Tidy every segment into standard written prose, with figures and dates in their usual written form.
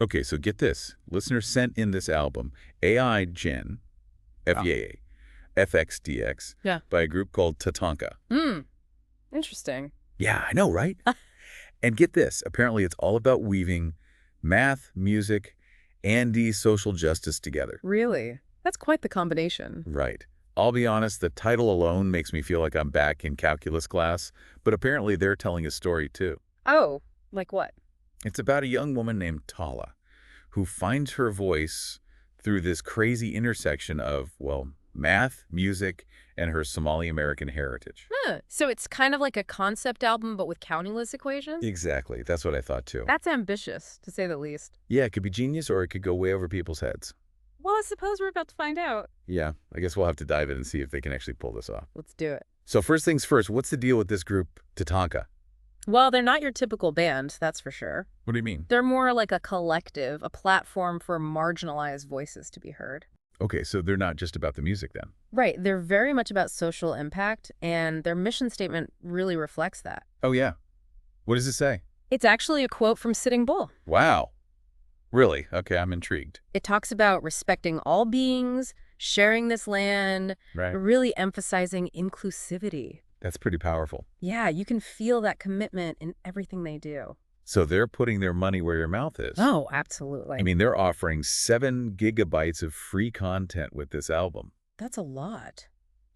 Okay, so get this. Listeners sent in this album, 𝗧𝗔𝗧𝗔𝗡, Oh. FEAA, FXDX, Yeah. by a group called TATANKA. Interesting. Yeah, I know, right? And get this. Apparently, it's all about weaving math, music, and social justice together. Really? That's quite the combination. Right. I'll be honest, the title alone makes me feel like I'm back in calculus class, but apparently they're telling a story too. Oh, like what? It's about a young woman named Tala, who finds her voice through this crazy intersection of, well, math, music, and her Somali-American heritage. Huh. So it's kind of like a concept album, but with countingless equations? Exactly. That's what I thought too. That's ambitious, to say the least. Yeah, it could be genius or it could go way over people's heads. Well, I suppose we're about to find out. Yeah, I guess we'll have to dive in and see if they can actually pull this off. Let's do it. So first things first, what's the deal with this group, TATANKA? Well, they're not your typical band, that's for sure. What do you mean? They're more like a collective, a platform for marginalized voices to be heard. Okay, so they're not just about the music then. Right, they're very much about social impact, and their mission statement really reflects that. Oh yeah. What does it say? It's actually a quote from Sitting Bull. Wow. Really? Okay, I'm intrigued. It talks about respecting all beings, sharing this land, Right. really emphasizing inclusivity. That's pretty powerful. Yeah, you can feel that commitment in everything they do. So they're putting their money where your mouth is. Oh, absolutely. I mean, they're offering 7 gigabytes of free content with this album. That's a lot.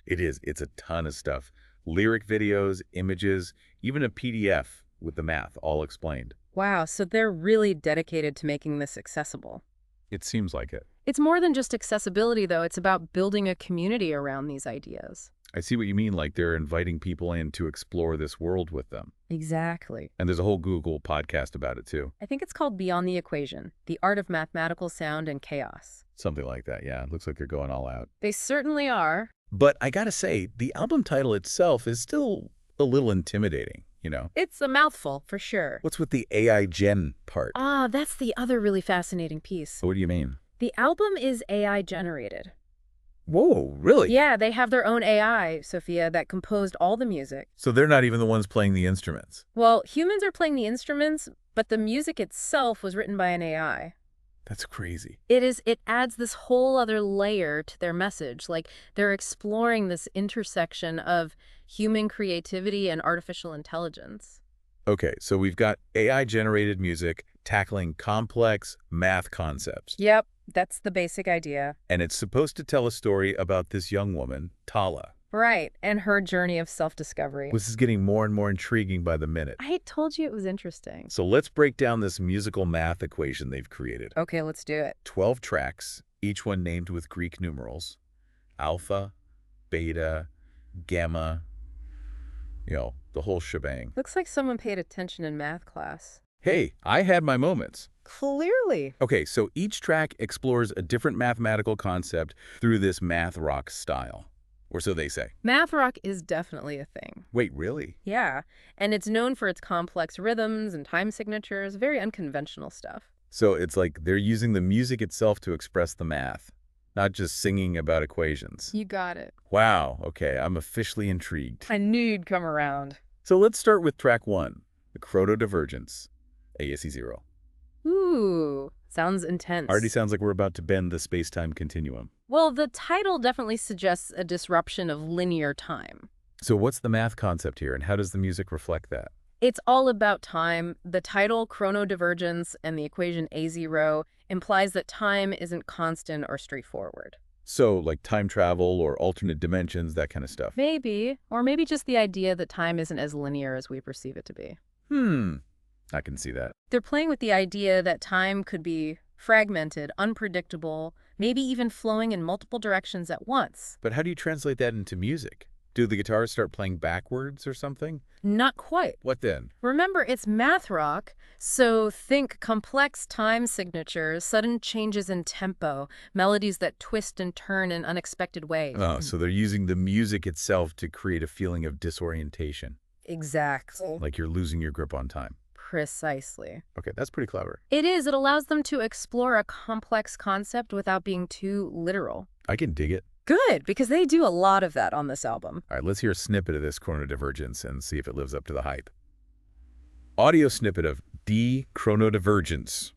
It is. It's a ton of stuff. Lyric videos, images, even a PDF with the math all explained. Wow, so they're really dedicated to making this accessible. It seems like it. It's more than just accessibility, though. It's about building a community around these ideas. I see what you mean, like they're inviting people in to explore this world with them. Exactly. And there's a whole Google podcast about it too. I think it's called Beyond the Equation, The Art of Mathematical Sound and Chaos. Something like that, yeah. It looks like they're going all out. They certainly are. But I gotta say, the album title itself is still a little intimidating, you know? It's a mouthful, for sure. What's with the AI-gen part? Ah, that's the other really fascinating piece. What do you mean? The album is AI generated. Whoa, really? Yeah, they have their own AI, Sophia, that composed all the music. So they're not even the ones playing the instruments? Well, humans are playing the instruments, but the music itself was written by an AI. That's crazy. It adds this whole other layer to their message. Like, they're exploring this intersection of human creativity and artificial intelligence. Okay, so we've got AI-generated music tackling complex math concepts. Yep, that's the basic idea. And it's supposed to tell a story about this young woman, Tala. Right, and her journey of self-discovery. This is getting more and more intriguing by the minute. I told you it was interesting. So let's break down this musical math equation they've created. Okay, let's do it. 12 tracks, each one named with Greek numerals. Alpha, beta, gamma, you know, the whole shebang. Looks like someone paid attention in math class. Hey, I had my moments. Clearly. Okay, so each track explores a different mathematical concept through this math rock style. Or so they say. Math rock is definitely a thing. Wait, really? Yeah, and it's known for its complex rhythms and time signatures, very unconventional stuff. So it's like they're using the music itself to express the math, not just singing about equations. You got it. Wow, okay, I'm officially intrigued. I knew you'd come around. So let's start with track 1, the ◓ ASE0. Ooh, sounds intense. Already sounds like we're about to bend the space-time continuum. Well, the title definitely suggests a disruption of linear time. So what's the math concept here, and how does the music reflect that? It's all about time. The title, chronodivergence, and the equation A0 implies that time isn't constant or straightforward. So, like time travel or alternate dimensions, that kind of stuff. Maybe. Or maybe just the idea that time isn't as linear as we perceive it to be. I can see that. They're playing with the idea that time could be fragmented, unpredictable, maybe even flowing in multiple directions at once. But how do you translate that into music? Do the guitars start playing backwards or something? Not quite. What then? Remember, it's math rock, so think complex time signatures, sudden changes in tempo, melodies that twist and turn in unexpected ways. Oh, so they're using the music itself to create a feeling of disorientation. Exactly. Like you're losing your grip on time. Precisely. Okay, that's pretty clever. It is. It allows them to explore a complex concept without being too literal. I can dig it. Good, because they do a lot of that on this album. All right, let's hear a snippet of this chronodivergence and see if it lives up to the hype. Audio snippet of D chronodivergence.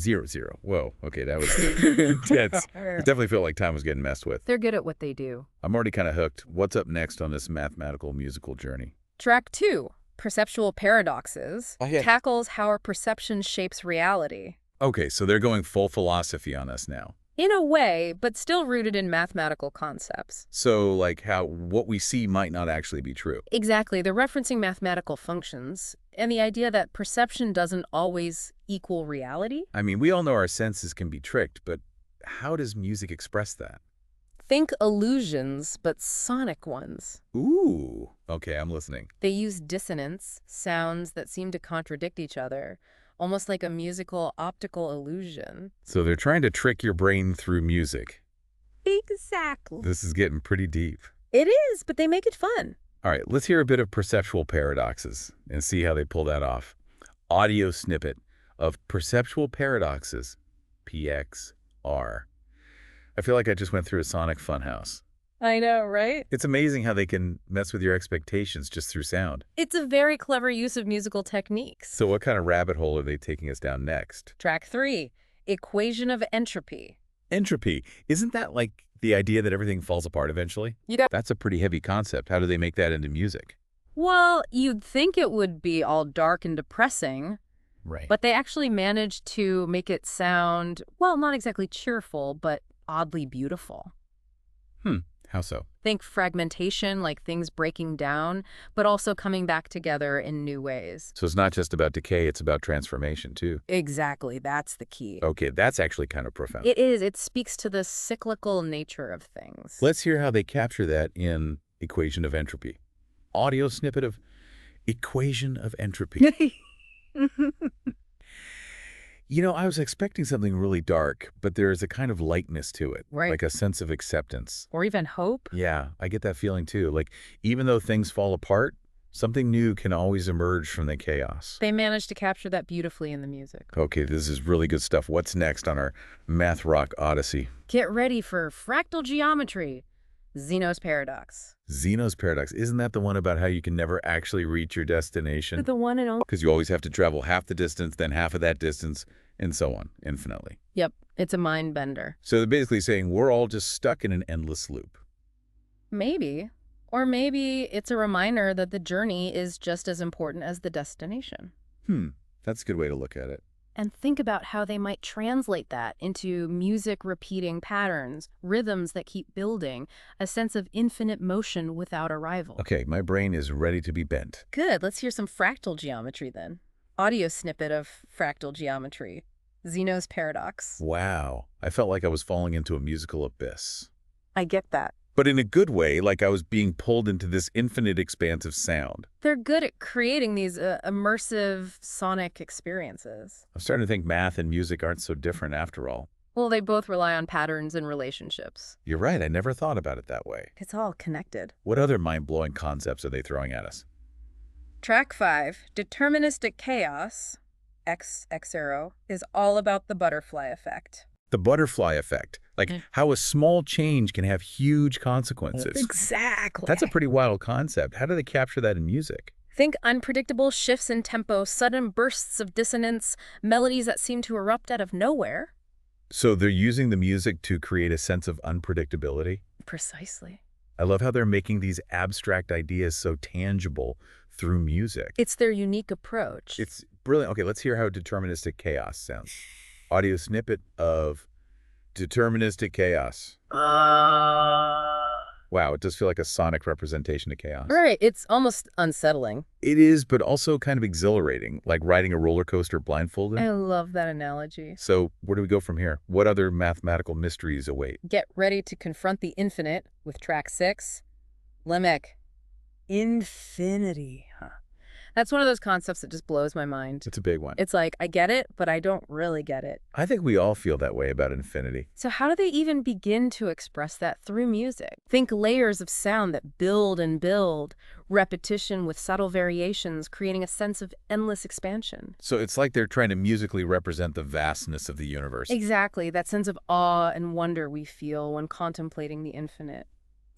0, 0. Whoa, okay, that was intense. It definitely felt like time was getting messed with. They're good at what they do. I'm already kind of hooked. What's up next on this mathematical musical journey? Track 2, Perceptual Paradoxes, Okay. tackles how our perception shapes reality. Okay, so they're going full philosophy on us now. In a way, but still rooted in mathematical concepts. So, like how what we see might not actually be true. Exactly. They're referencing mathematical functions and the idea that perception doesn't always equal reality. I mean, we all know our senses can be tricked, but how does music express that? Think illusions, but sonic ones. Ooh, okay, I'm listening. They use dissonance, sounds that seem to contradict each other, almost like a musical optical illusion. So they're trying to trick your brain through music. Exactly. This is getting pretty deep. It is, but they make it fun. All right, let's hear a bit of perceptual paradoxes and see how they pull that off. Audio snippet of perceptual paradoxes, PXR. I feel like I just went through a sonic funhouse. I know, right? It's amazing how they can mess with your expectations just through sound. It's a very clever use of musical techniques. So what kind of rabbit hole are they taking us down next? Track 3, Equation of Entropy. Entropy. Isn't that like the idea that everything falls apart eventually? Yeah. That's a pretty heavy concept. How do they make that into music? Well, you'd think it would be all dark and depressing, Right. but they actually managed to make it sound, well, not exactly cheerful, but oddly beautiful. How so? Think fragmentation, like things breaking down, but also coming back together in new ways. So it's not just about decay, it's about transformation too. Exactly, that's the key. Okay, that's actually kind of profound. It is. It speaks to the cyclical nature of things. Let's hear how they capture that in Equation of Entropy. Audio snippet of Equation of Entropy. You know, I was expecting something really dark, but there is a kind of lightness to it. Right. Like a sense of acceptance. Or even hope. Yeah, I get that feeling too. Like, even though things fall apart, something new can always emerge from the chaos. They managed to capture that beautifully in the music. Okay, this is really good stuff. What's next on our math rock odyssey? Get ready for fractal geometry. Zeno's paradox. Zeno's paradox. Isn't that the one about how you can never actually reach your destination? The one and only. Because you always have to travel half the distance, then half of that distance, and so on, infinitely. Yep, it's a mind bender. So they're basically saying we're all just stuck in an endless loop. Maybe. Or maybe it's a reminder that the journey is just as important as the destination. That's a good way to look at it. And think about how they might translate that into music repeating patterns, rhythms that keep building, a sense of infinite motion without a rival. Okay, my brain is ready to be bent. Good, let's hear some fractal geometry then. Audio snippet of fractal geometry. Zeno's paradox. Wow, I felt like I was falling into a musical abyss. I get that. But in a good way, like I was being pulled into this infinite expanse of sound. They're good at creating these immersive sonic experiences. I'm starting to think math and music aren't so different after all. Well, they both rely on patterns and relationships. You're right, I never thought about it that way. It's all connected. What other mind-blowing concepts are they throwing at us? Track 5, Deterministic Chaos, X0, is all about the butterfly effect. The butterfly effect, like how a small change can have huge consequences. Exactly. That's a pretty wild concept. How do they capture that in music? Think unpredictable shifts in tempo, sudden bursts of dissonance, melodies that seem to erupt out of nowhere. So they're using the music to create a sense of unpredictability? Precisely. I love how they're making these abstract ideas so tangible through music. It's their unique approach. It's brilliant. Okay, let's hear how deterministic chaos sounds. Audio snippet of deterministic chaos. Wow, it does feel like a sonic representation of chaos. Right, it's almost unsettling. It is, but also kind of exhilarating, like riding a roller coaster blindfolded. I love that analogy. So where do we go from here? What other mathematical mysteries await? Get ready to confront the infinite with track 6, Limerick. Infinity, huh? That's one of those concepts that just blows my mind. It's a big one. It's like, I get it, but I don't really get it. I think we all feel that way about infinity. So how do they even begin to express that through music? Think layers of sound that build and build, repetition with subtle variations, creating a sense of endless expansion. So it's like they're trying to musically represent the vastness of the universe. Exactly, that sense of awe and wonder we feel when contemplating the infinite.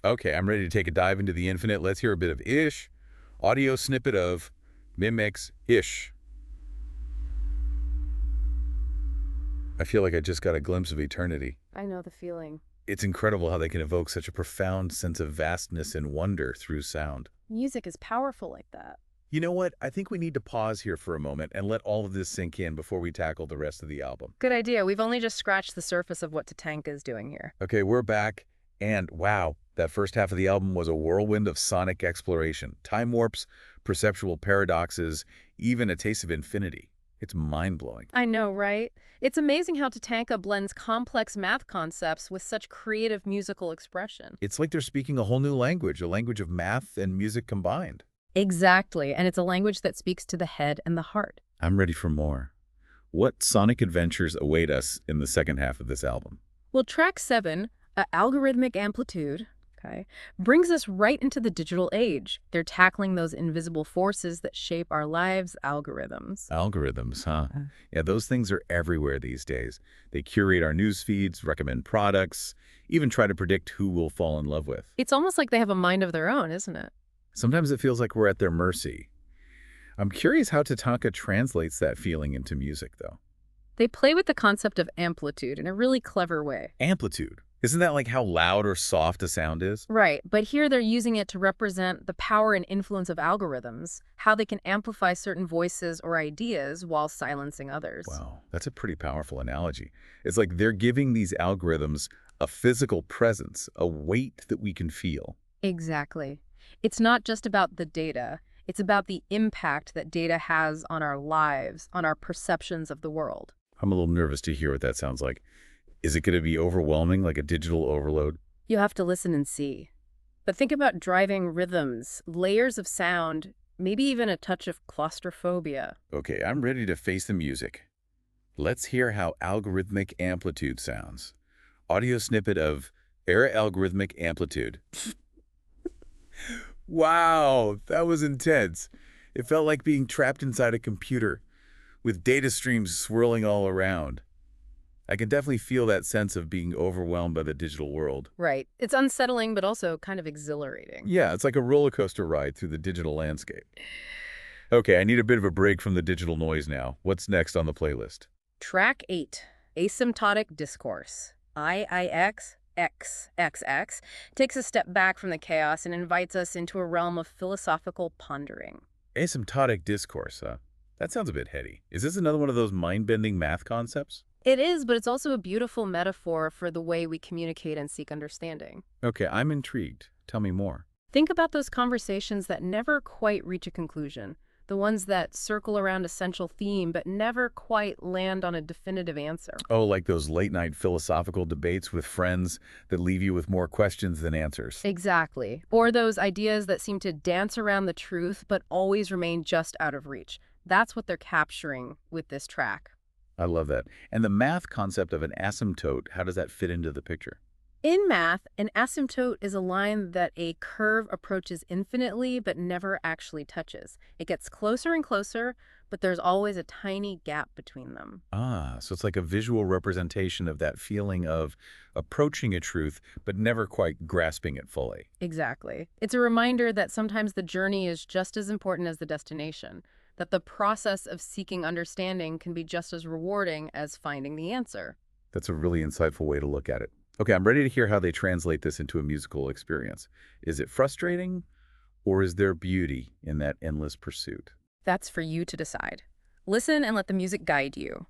Okay, I'm ready to take a dive into the infinite. Let's hear a bit of Ish. Audio snippet of mimics Ish. I feel like I just got a glimpse of eternity. I know the feeling. It's incredible how they can evoke such a profound sense of vastness and wonder through sound. Music is powerful like that. You know what? I think we need to pause here for a moment and let all of this sink in before we tackle the rest of the album. Good idea. We've only just scratched the surface of what TATANKA is doing here. Okay, we're back, and wow, that first half of the album was a whirlwind of sonic exploration. Time warps, perceptual paradoxes, even a taste of infinity. It's mind-blowing. I know, right? It's amazing how TATANKA blends complex math concepts with such creative musical expression. It's like they're speaking a whole new language, a language of math and music combined. Exactly, and it's a language that speaks to the head and the heart. I'm ready for more. What sonic adventures await us in the second half of this album? Well, track 7, Algorithmic Amplitude, brings us right into the digital age. They're tackling those invisible forces that shape our lives, algorithms. Algorithms, huh? Yeah, those things are everywhere these days. They curate our news feeds, recommend products, even try to predict who we'll fall in love with. It's almost like they have a mind of their own, isn't it? Sometimes it feels like we're at their mercy. I'm curious how TATANKA translates that feeling into music, though. They play with the concept of amplitude in a really clever way. Amplitude. Isn't that like how loud or soft a sound is? Right, but here they're using it to represent the power and influence of algorithms, how they can amplify certain voices or ideas while silencing others. Wow, that's a pretty powerful analogy. It's like they're giving these algorithms a physical presence, a weight that we can feel. Exactly. It's not just about the data. It's about the impact that data has on our lives, on our perceptions of the world. I'm a little nervous to hear what that sounds like. Is it going to be overwhelming, like a digital overload? You'll have to listen and see. But think about driving rhythms, layers of sound, maybe even a touch of claustrophobia. Okay, I'm ready to face the music. Let's hear how algorithmic amplitude sounds. Audio snippet of algorithmic amplitude. Wow, that was intense. It felt like being trapped inside a computer with data streams swirling all around. I can definitely feel that sense of being overwhelmed by the digital world. Right. It's unsettling, but also kind of exhilarating. Yeah, it's like a roller coaster ride through the digital landscape. Okay, I need a bit of a break from the digital noise now. What's next on the playlist? Track 8, Asymptotic Discourse. IIXXXX takes a step back from the chaos and invites us into a realm of philosophical pondering. Asymptotic discourse, huh? That sounds a bit heady. Is this another one of those mind-bending math concepts? It is, but it's also a beautiful metaphor for the way we communicate and seek understanding. Okay, I'm intrigued. Tell me more. Think about those conversations that never quite reach a conclusion, the ones that circle around a central theme but never quite land on a definitive answer. Oh, like those late-night philosophical debates with friends that leave you with more questions than answers. Exactly. Or those ideas that seem to dance around the truth but always remain just out of reach. That's what they're capturing with this track. I love that. And the math concept of an asymptote, how does that fit into the picture? In math, an asymptote is a line that a curve approaches infinitely but never actually touches. It gets closer and closer, but there's always a tiny gap between them. Ah, so it's like a visual representation of that feeling of approaching a truth but never quite grasping it fully. Exactly. It's a reminder that sometimes the journey is just as important as the destination, that the process of seeking understanding can be just as rewarding as finding the answer. That's a really insightful way to look at it. Okay, I'm ready to hear how they translate this into a musical experience. Is it frustrating, or is there beauty in that endless pursuit? That's for you to decide. Listen and let the music guide you.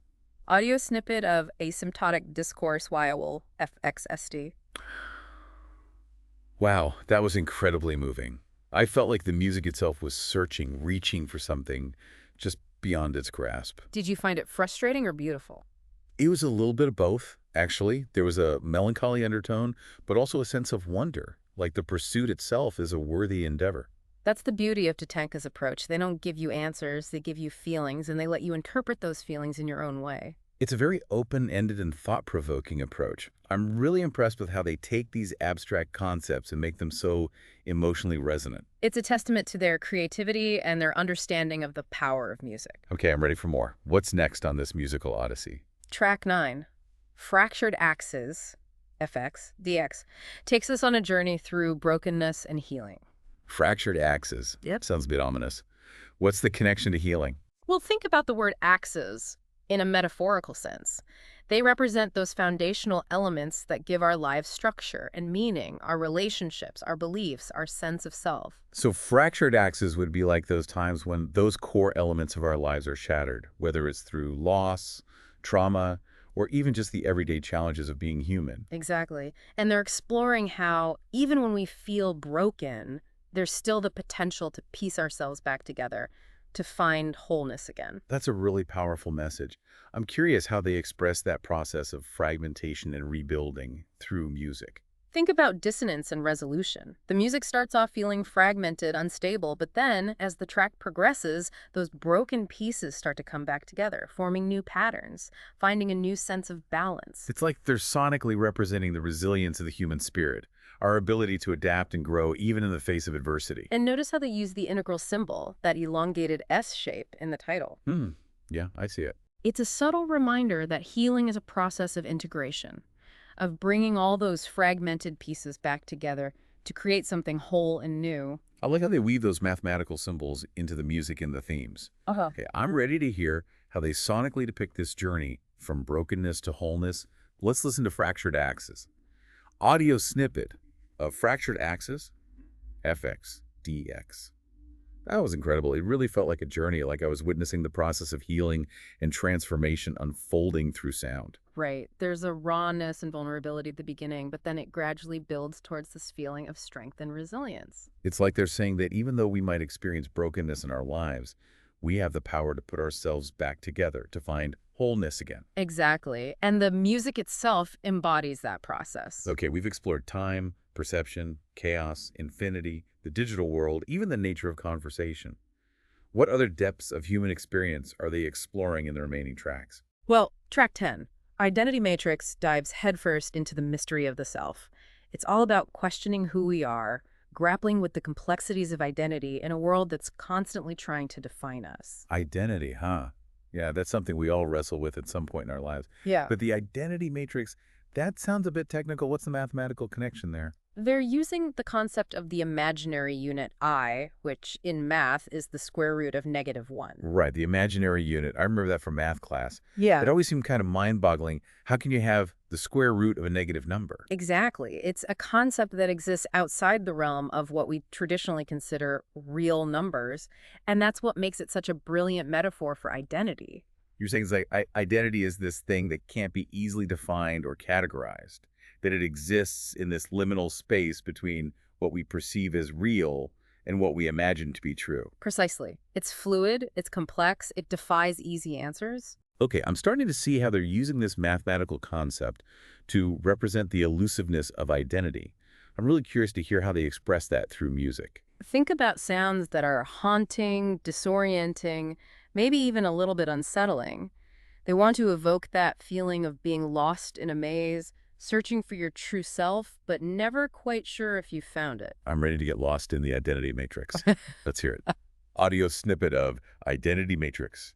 Audio snippet of Asymptotic Discourse while FXSD. Wow, that was incredibly moving. I felt like the music itself was searching, reaching for something just beyond its grasp. Did you find it frustrating or beautiful? It was a little bit of both, actually. There was a melancholy undertone, but also a sense of wonder, like the pursuit itself is a worthy endeavor. That's the beauty of TATANKA's approach. They don't give you answers, they give you feelings, and they let you interpret those feelings in your own way. It's a very open-ended and thought-provoking approach. I'm really impressed with how they take these abstract concepts and make them so emotionally resonant. It's a testament to their creativity and their understanding of the power of music. Okay, I'm ready for more. What's next on this musical odyssey? Track 9, Fractured Axes, FX, DX, takes us on a journey through brokenness and healing. Fractured axes. Yep. Sounds a bit ominous. What's the connection to healing? Well, think about the word axes. in a metaphorical sense. They represent those foundational elements that give our lives structure and meaning, our relationships, our beliefs, our sense of self. So fractured axes would be like those times when those core elements of our lives are shattered, whether it's through loss, trauma, or even just the everyday challenges of being human. Exactly. And they're exploring how, even when we feel broken, there's still the potential to piece ourselves back together, to find wholeness again. That's a really powerful message. I'm curious how they express that process of fragmentation and rebuilding through music. Think about dissonance and resolution. The music starts off feeling fragmented, unstable, but then, as the track progresses, those broken pieces start to come back together, forming new patterns, finding a new sense of balance. It's like they're sonically representing the resilience of the human spirit, our ability to adapt and grow even in the face of adversity. And notice how they use the integral symbol, that elongated S shape, in the title. Yeah, I see it. It's a subtle reminder that healing is a process of integration, of bringing all those fragmented pieces back together to create something whole and new. I like how they weave those mathematical symbols into the music and the themes. Okay, I'm ready to hear how they sonically depict this journey from brokenness to wholeness. Let's listen to Fractured Axes. Audio snippet of Fractured Axes, FX, DX. That was incredible. It really felt like a journey, like I was witnessing the process of healing and transformation unfolding through sound. Right. There's a rawness and vulnerability at the beginning, but then it gradually builds towards this feeling of strength and resilience. It's like they're saying that even though we might experience brokenness in our lives, we have the power to put ourselves back together, to find wholeness again. Exactly. And the music itself embodies that process. Okay, we've explored time, perception, chaos, infinity, the digital world, even the nature of conversation. What other depths of human experience are they exploring in the remaining tracks? Well, track 10, Identity Matrix, dives headfirst into the mystery of the self. It's all about questioning who we are, grappling with the complexities of identity in a world that's constantly trying to define us. Identity, huh? Yeah, that's something we all wrestle with at some point in our lives. Yeah. But the identity matrix, that sounds a bit technical. What's the mathematical connection there? They're using the concept of the imaginary unit I, which in math is the square root of -1. Right, the imaginary unit. I remember that from math class. Yeah. It always seemed kind of mind-boggling. How can you have the square root of a negative number? Exactly. It's a concept that exists outside the realm of what we traditionally consider real numbers, and that's what makes it such a brilliant metaphor for identity. You're saying it's like identity is this thing that can't be easily defined or categorized, that it exists in this liminal space between what we perceive as real and what we imagine to be true. Precisely. It's fluid, it's complex, it defies easy answers. Okay, I'm starting to see how they're using this mathematical concept to represent the elusiveness of identity. I'm really curious to hear how they express that through music. Think about sounds that are haunting, disorienting, maybe even a little bit unsettling. They want to evoke that feeling of being lost in a maze, searching for your true self, but never quite sure if you found it. I'm ready to get lost in the identity matrix. Let's hear it. Audio snippet of Identity Matrix.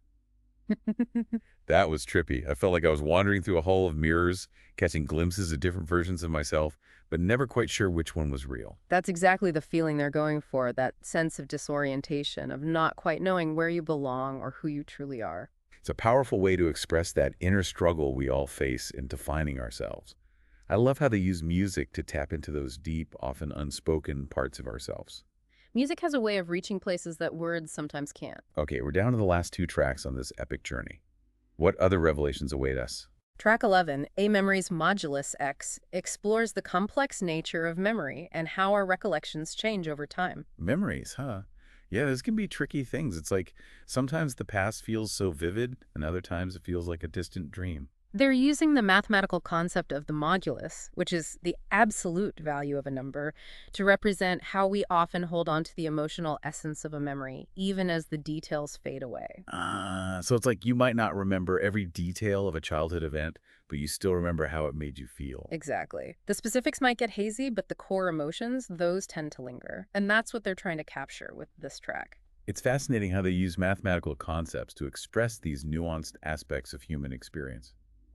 That was trippy. I felt like I was wandering through a hall of mirrors, catching glimpses of different versions of myself, but never quite sure which one was real. That's exactly the feeling they're going for, that sense of disorientation, of not quite knowing where you belong or who you truly are. It's a powerful way to express that inner struggle we all face in defining ourselves. I love how they use music to tap into those deep, often unspoken parts of ourselves. Music has a way of reaching places that words sometimes can't. Okay, we're down to the last two tracks on this epic journey. What other revelations await us? Track 11, A Memory's Modulus X, explores the complex nature of memory and how our recollections change over time. Memories, huh? Yeah, this can be tricky things. It's like sometimes the past feels so vivid, and other times it feels like a distant dream. They're using the mathematical concept of the modulus, which is the absolute value of a number, to represent how we often hold on to the emotional essence of a memory, even as the details fade away. So it's like you might not remember every detail of a childhood event, but you still remember how it made you feel. Exactly. The specifics might get hazy, but the core emotions, those tend to linger. And that's what they're trying to capture with this track. It's fascinating how they use mathematical concepts to express these nuanced aspects of human experience.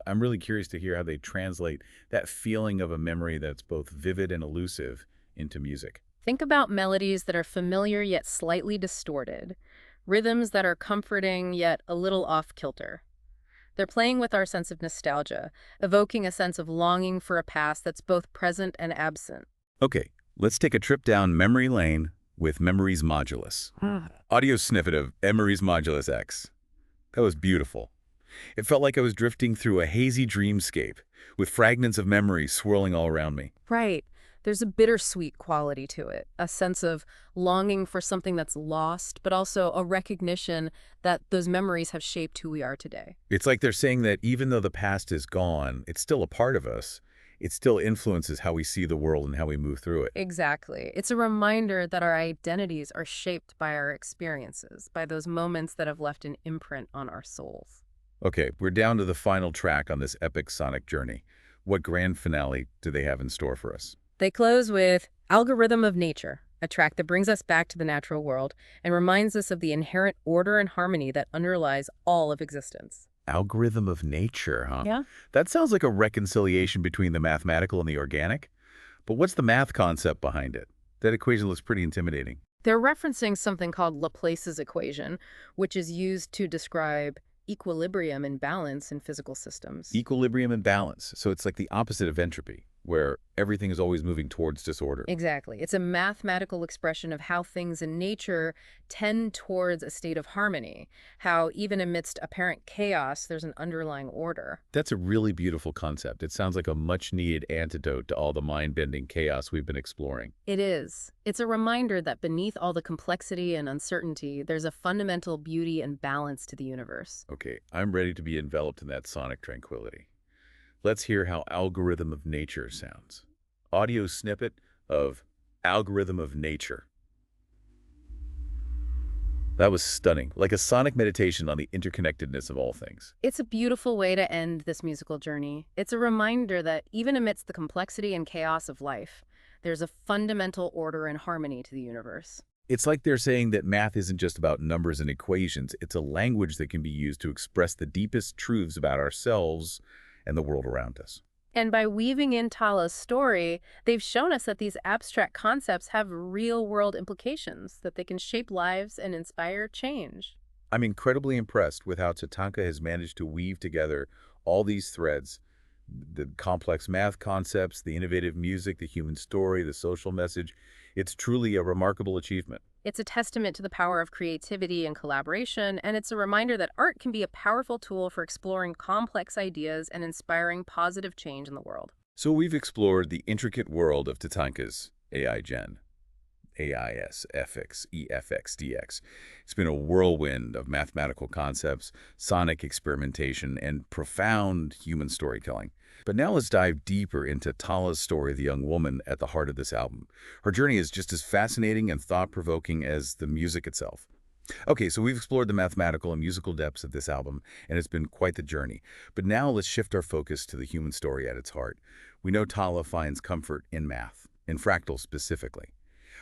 I'm really curious to hear how they translate that feeling of a memory that's both vivid and elusive into music. Think about melodies that are familiar yet slightly distorted, rhythms that are comforting yet a little off-kilter. They're playing with our sense of nostalgia, evoking a sense of longing for a past that's both present and absent. Okay, let's take a trip down memory lane with Memories Modulus. Audio snippet of Memories Modulus X. That was beautiful. It felt like I was drifting through a hazy dreamscape, with fragments of memory swirling all around me. Right. There's a bittersweet quality to it, a sense of longing for something that's lost, but also a recognition that those memories have shaped who we are today. It's like they're saying that even though the past is gone, it's still a part of us. It still influences how we see the world and how we move through it. Exactly. It's a reminder that our identities are shaped by our experiences, by those moments that have left an imprint on our souls. Okay, we're down to the final track on this epic sonic journey. What grand finale do they have in store for us? They close with Algorithm of Nature, a track that brings us back to the natural world and reminds us of the inherent order and harmony that underlies all of existence. Algorithm of nature, huh? Yeah. That sounds like a reconciliation between the mathematical and the organic. But what's the math concept behind it? That equation looks pretty intimidating. They're referencing something called Laplace's equation, which is used to describe equilibrium and balance in physical systems. Equilibrium and balance. So it's like the opposite of entropy, where everything is always moving towards disorder. Exactly. It's a mathematical expression of how things in nature tend towards a state of harmony, how even amidst apparent chaos, there's an underlying order. That's a really beautiful concept. It sounds like a much-needed antidote to all the mind-bending chaos we've been exploring. It is. It's a reminder that beneath all the complexity and uncertainty, there's a fundamental beauty and balance to the universe. Okay, I'm ready to be enveloped in that sonic tranquility. Let's hear how Algorithm of Nature sounds. Audio snippet of Algorithm of Nature. That was stunning, like a sonic meditation on the interconnectedness of all things. It's a beautiful way to end this musical journey. It's a reminder that even amidst the complexity and chaos of life, there's a fundamental order and harmony to the universe. It's like they're saying that math isn't just about numbers and equations. It's a language that can be used to express the deepest truths about ourselves and the world around us. And by weaving in Tala's story, they've shown us that these abstract concepts have real-world implications, that they can shape lives and inspire change. I'm incredibly impressed with how TATANKA has managed to weave together all these threads, the complex math concepts, the innovative music, the human story, the social message. It's truly a remarkable achievement. It's a testament to the power of creativity and collaboration, and it's a reminder that art can be a powerful tool for exploring complex ideas and inspiring positive change in the world. So we've explored the intricate world of TATANKA's AI Gen. AIS, FX, EFX, DX. It's been a whirlwind of mathematical concepts, sonic experimentation, and profound human storytelling. But now let's dive deeper into Tala's story, the young woman at the heart of this album. Her journey is just as fascinating and thought-provoking as the music itself. Okay, so we've explored the mathematical and musical depths of this album, and it's been quite the journey. But now let's shift our focus to the human story at its heart. We know Tala finds comfort in math, in fractals specifically.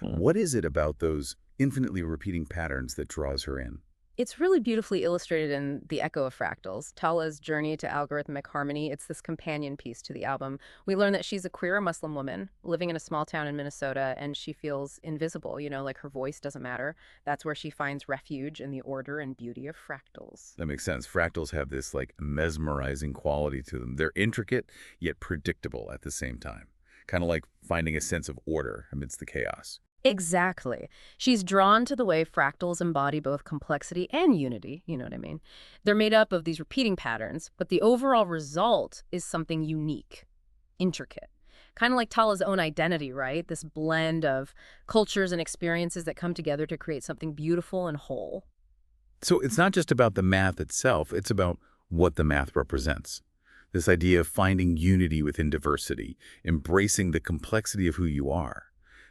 What is it about those infinitely repeating patterns that draws her in? It's really beautifully illustrated in The Echo of Fractals, Tala's journey to algorithmic harmony. It's this companion piece to the album. We learn that she's a queer Muslim woman living in a small town in Minnesota, and she feels invisible, like her voice doesn't matter. That's where she finds refuge in the order and beauty of fractals. That makes sense. Fractals have this mesmerizing quality to them. They're intricate, yet predictable at the same time. Kind of like finding a sense of order amidst the chaos. Exactly. She's drawn to the way fractals embody both complexity and unity, you know what I mean? They're made up of these repeating patterns, but the overall result is something unique, intricate. Kind of like Tala's own identity, right? This blend of cultures and experiences that come together to create something beautiful and whole. So it's not just about the math itself, it's about what the math represents. This idea of finding unity within diversity, embracing the complexity of who you are.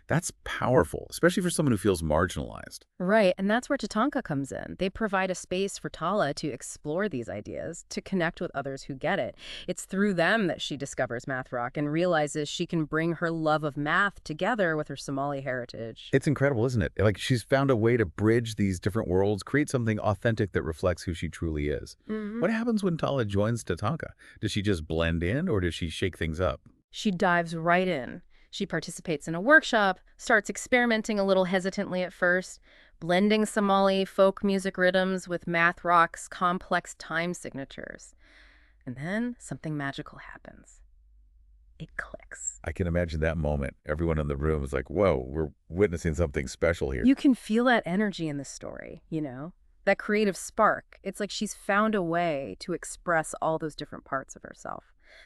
That's powerful, especially for someone who feels marginalized. Right, and that's where TATANKA comes in. They provide a space for Tala to explore these ideas, to connect with others who get it. It's through them that she discovers math rock and realizes she can bring her love of math together with her Somali heritage. It's incredible, isn't it? Like she's found a way to bridge these different worlds, create something authentic that reflects who she truly is. What happens when Tala joins TATANKA? Does she just blend in or does she shake things up? She dives right in. She participates in a workshop, starts experimenting a little hesitantly at first, blending Somali folk music rhythms with math rock's complex time signatures. And then something magical happens. It clicks. I can imagine that moment. Everyone in the room is like, whoa, we're witnessing something special here. You can feel that energy in the story, you know? That creative spark. It's like she's found a way to express all those different parts of herself.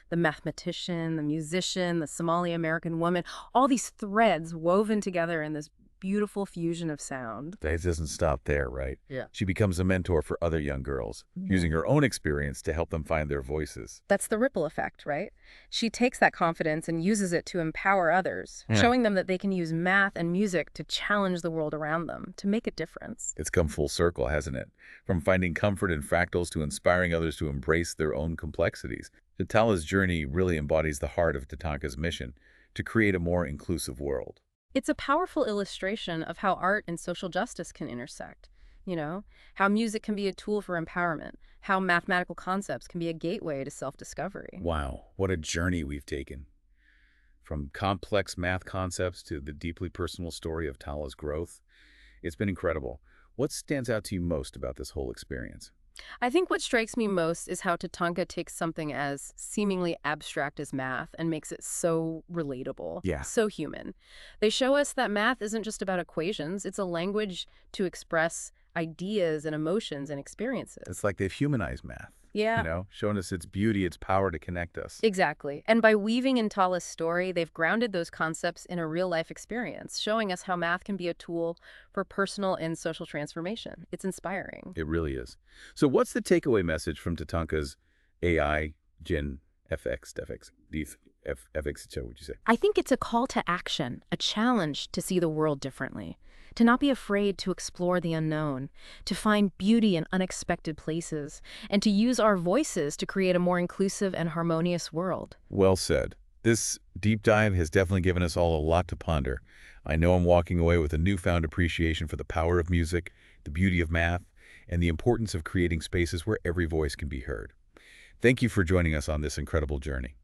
The mathematician, the musician, the Somali American woman, all these threads woven together in this beautiful fusion of sound. It doesn't stop there, right? Yeah. She becomes a mentor for other young girls, using her own experience to help them find their voices. That's the ripple effect, right? She takes that confidence and uses it to empower others, showing them that they can use math and music to challenge the world around them, to make a difference. It's come full circle, hasn't it? From finding comfort in fractals to inspiring others to embrace their own complexities. Tala's journey really embodies the heart of TATANKA's mission, to create a more inclusive world. It's a powerful illustration of how art and social justice can intersect. You know, how music can be a tool for empowerment, how mathematical concepts can be a gateway to self-discovery. Wow, what a journey we've taken. From complex math concepts to the deeply personal story of Tala's growth. It's been incredible. What stands out to you most about this whole experience? I think what strikes me most is how TATANKA takes something as seemingly abstract as math and makes it so relatable, so human. They show us that math isn't just about equations, it's a language to express ideas and emotions and experiences. It's like they've humanized math. Yeah. You know, showing us its beauty, its power to connect us. Exactly. And by weaving in Tala's story, they've grounded those concepts in a real-life experience, showing us how math can be a tool for personal and social transformation. It's inspiring. It really is. So what's the takeaway message from TATANKA's AI, Jin, FX, would you say? I think it's a call to action, a challenge to see the world differently, to not be afraid to explore the unknown, to find beauty in unexpected places, and to use our voices to create a more inclusive and harmonious world. Well said. This deep dive has definitely given us all a lot to ponder. I know I'm walking away with a newfound appreciation for the power of music, the beauty of math, and the importance of creating spaces where every voice can be heard. Thank you for joining us on this incredible journey.